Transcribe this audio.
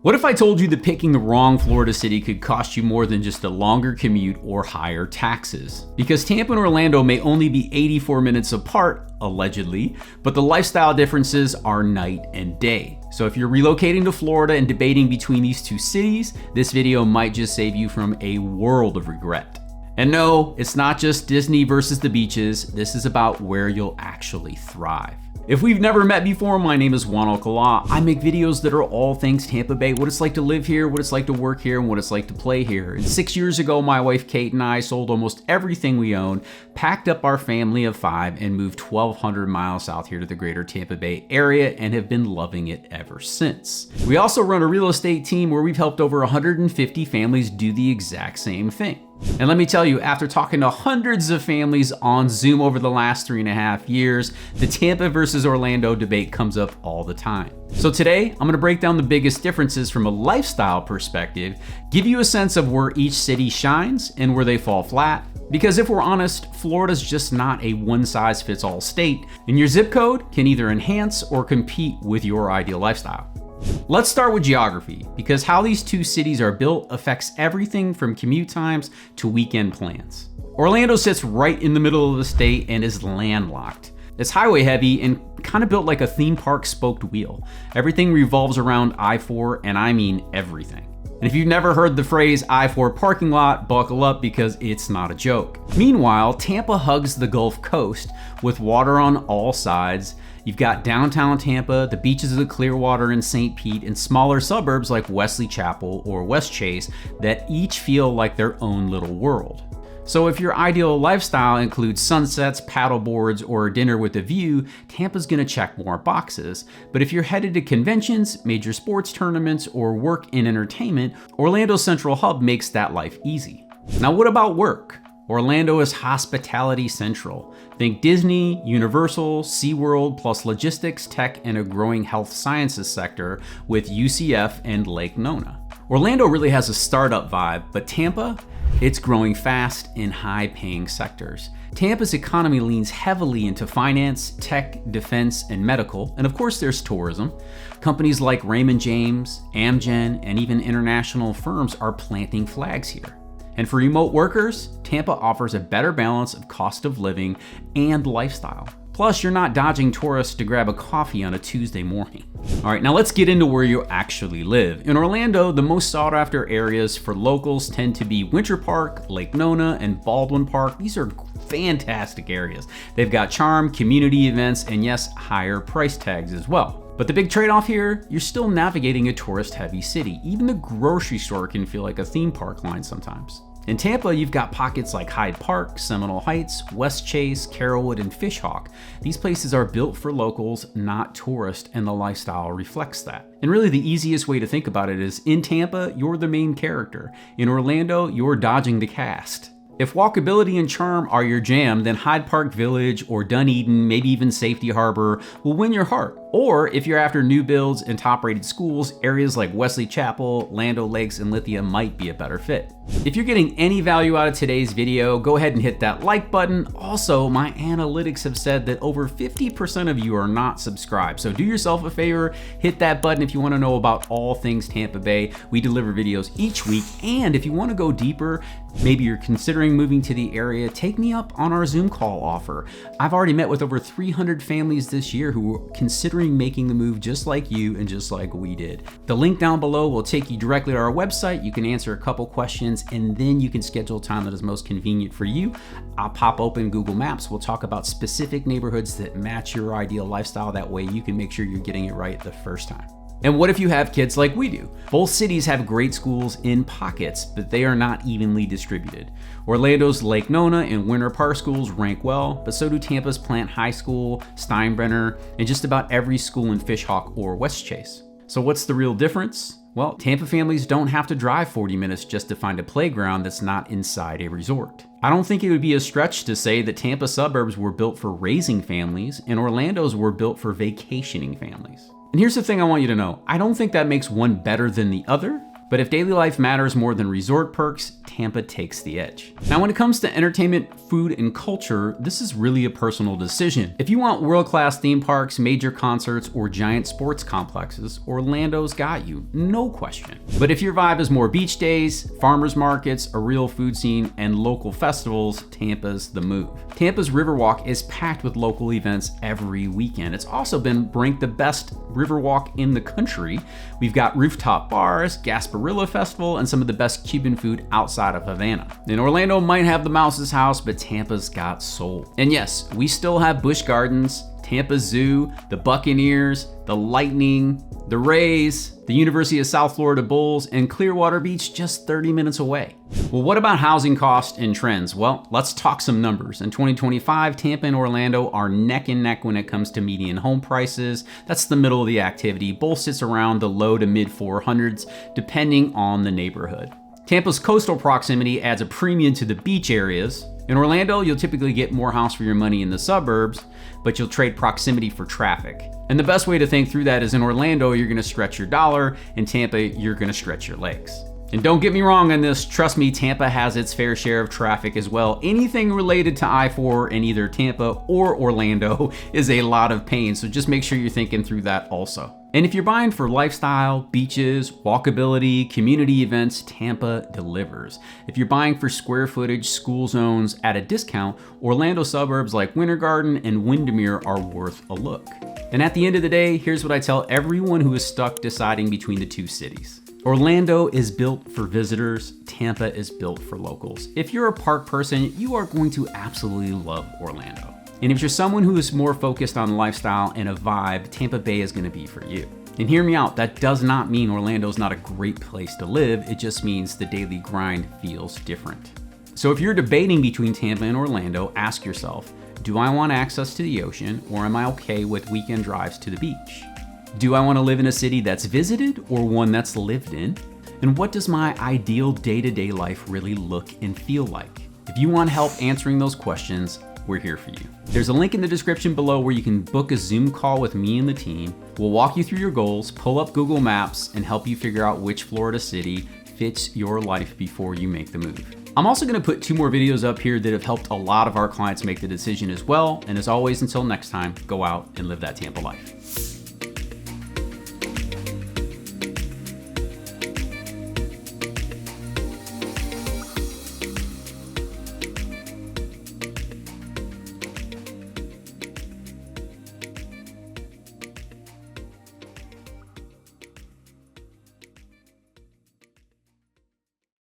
What if I told you that picking the wrong Florida city could cost you more than just a longer commute or higher taxes? Because Tampa and Orlando may only be 84 minutes apart, allegedly, but the lifestyle differences are night and day. So if you're relocating to Florida and debating between these two cities, this video might just save you from a world of regret. And no, it's not just Disney versus the beaches. This is about where you'll actually thrive. If we've never met before, my name is Juan Alcalá. I make videos that are all things Tampa Bay, what it's like to live here, what it's like to work here, and what it's like to play here. And 6 years ago, my wife Kate and I sold almost everything we owned, packed up our family of 5, and moved 1,200 miles south here to the greater Tampa Bay area and have been loving it ever since. We also run a real estate team where we've helped over 150 families do the exact same thing. And let me tell you, after talking to hundreds of families on Zoom over the last 3.5 years, the Tampa versus Orlando debate comes up all the time. So today, I'm gonna break down the biggest differences from a lifestyle perspective, give you a sense of where each city shines and where they fall flat. Because if we're honest, Florida's just not a one-size-fits-all state, and your zip code can either enhance or compete with your ideal lifestyle. Let's start with geography, because how these two cities are built affects everything from commute times to weekend plans. Orlando sits right in the middle of the state and is landlocked. It's highway heavy and kind of built like a theme park spoked wheel. Everything revolves around I-4, and I mean everything. And if you've never heard the phrase I-4 parking lot, buckle up because it's not a joke. Meanwhile, Tampa hugs the Gulf Coast with water on all sides. You've got downtown Tampa, the beaches of the Clearwater and St. Pete, and smaller suburbs like Wesley Chapel or West Chase that each feel like their own little world. So if your ideal lifestyle includes sunsets, paddle boards, or a dinner with a view, Tampa's gonna check more boxes. But if you're headed to conventions, major sports tournaments, or work in entertainment, Orlando's central hub makes that life easy. Now what about work? Orlando is hospitality central. Think Disney, Universal, SeaWorld, plus logistics, tech, and a growing health sciences sector with UCF and Lake Nona. Orlando really has a startup vibe, but Tampa, it's growing fast in high-paying sectors. Tampa's economy leans heavily into finance, tech, defense, and medical, and of course there's tourism. Companies like Raymond James, Amgen, and even international firms are planting flags here. And for remote workers, Tampa offers a better balance of cost of living and lifestyle. Plus, you're not dodging tourists to grab a coffee on a Tuesday morning. All right, now let's get into where you actually live. In Orlando, the most sought after areas for locals tend to be Winter Park, Lake Nona, and Baldwin Park. These are fantastic areas. They've got charm, community events, and yes, higher price tags as well. But the big trade-off here, you're still navigating a tourist-heavy city. Even the grocery store can feel like a theme park line sometimes. In Tampa, you've got pockets like Hyde Park, Seminole Heights, West Chase, Carrollwood, and Fishhawk. These places are built for locals, not tourists, and the lifestyle reflects that. And really the easiest way to think about it is, in Tampa, you're the main character. In Orlando, you're dodging the cast. If walkability and charm are your jam, then Hyde Park Village or Dunedin, maybe even Safety Harbor, will win your heart. Or if you're after new builds and top-rated schools, areas like Wesley Chapel, Land O'Lakes, and Lithia might be a better fit. If you're getting any value out of today's video, go ahead and hit that like button. Also, my analytics have said that over 50% of you are not subscribed. So do yourself a favor, hit that button if you want to know about all things Tampa Bay. We deliver videos each week. And if you want to go deeper, maybe you're considering moving to the area, take me up on our Zoom call offer. I've already met with over 300 families this year who were considering making the move just like you and just like we did. The link down below will take you directly to our website. You can answer a couple questions and then you can schedule a time that is most convenient for you. I'll pop open Google Maps. We'll talk about specific neighborhoods that match your ideal lifestyle. That way you can make sure you're getting it right the first time. And what if you have kids like we do? Both cities have great schools in pockets, but they are not evenly distributed. Orlando's Lake Nona and Winter Park schools rank well, but so do Tampa's Plant High School, Steinbrenner, and just about every school in Fishhawk or West Chase. So what's the real difference? Well, Tampa families don't have to drive 40 minutes just to find a playground that's not inside a resort. I don't think it would be a stretch to say that Tampa suburbs were built for raising families and Orlando's were built for vacationing families. And here's the thing I want you to know. I don't think that makes one better than the other, But if daily life matters more than resort perks, Tampa takes the edge. Now, when it comes to entertainment, food, and culture, this is really a personal decision. If you want world-class theme parks, major concerts, or giant sports complexes, Orlando's got you, no question. But if your vibe is more beach days, farmers markets, a real food scene, and local festivals, Tampa's the move. Tampa's Riverwalk is packed with local events every weekend. It's also been ranked the best Riverwalk in the country. We've got rooftop bars, Gasparilla Festival, and some of the best Cuban food outside of Havana. And Orlando might have the mouse's house, but Tampa's got soul. And yes, we still have Busch Gardens, Tampa Zoo, the Buccaneers, the Lightning, the Rays, the University of South Florida Bulls, and Clearwater Beach just 30 minutes away. Well, what about housing costs and trends? Well, let's talk some numbers. In 2025, Tampa and Orlando are neck and neck when it comes to median home prices. That's the middle of the activity. Both sits around the low to mid 400s, depending on the neighborhood. Tampa's coastal proximity adds a premium to the beach areas. In Orlando, you'll typically get more house for your money in the suburbs, but you'll trade proximity for traffic. And the best way to think through that is in Orlando, you're gonna stretch your dollar. In Tampa, you're gonna stretch your legs. And don't get me wrong on this, trust me, Tampa has its fair share of traffic as well. Anything related to I-4 in either Tampa or Orlando is a lot of pain, so just make sure you're thinking through that also. And if you're buying for lifestyle, beaches, walkability, community events, Tampa delivers. If you're buying for square footage, school zones at a discount, Orlando suburbs like Winter Garden and Windermere are worth a look. And at the end of the day, here's what I tell everyone who is stuck deciding between the two cities. Orlando is built for visitors, Tampa is built for locals. If you're a park person, you are going to absolutely love Orlando. And if you're someone who is more focused on lifestyle and a vibe, Tampa Bay is gonna be for you. And hear me out, that does not mean Orlando's not a great place to live, it just means the daily grind feels different. So if you're debating between Tampa and Orlando, ask yourself, do I want access to the ocean or am I okay with weekend drives to the beach? Do I want to live in a city that's visited or one that's lived in? And what does my ideal day-to-day life really look and feel like? If you want help answering those questions, we're here for you. There's a link in the description below where you can book a Zoom call with me and the team. We'll walk you through your goals, pull up Google Maps, and help you figure out which Florida city fits your life before you make the move. I'm also gonna put 2 more videos up here that have helped a lot of our clients make the decision as well. And as always, until next time, go out and live that Tampa life.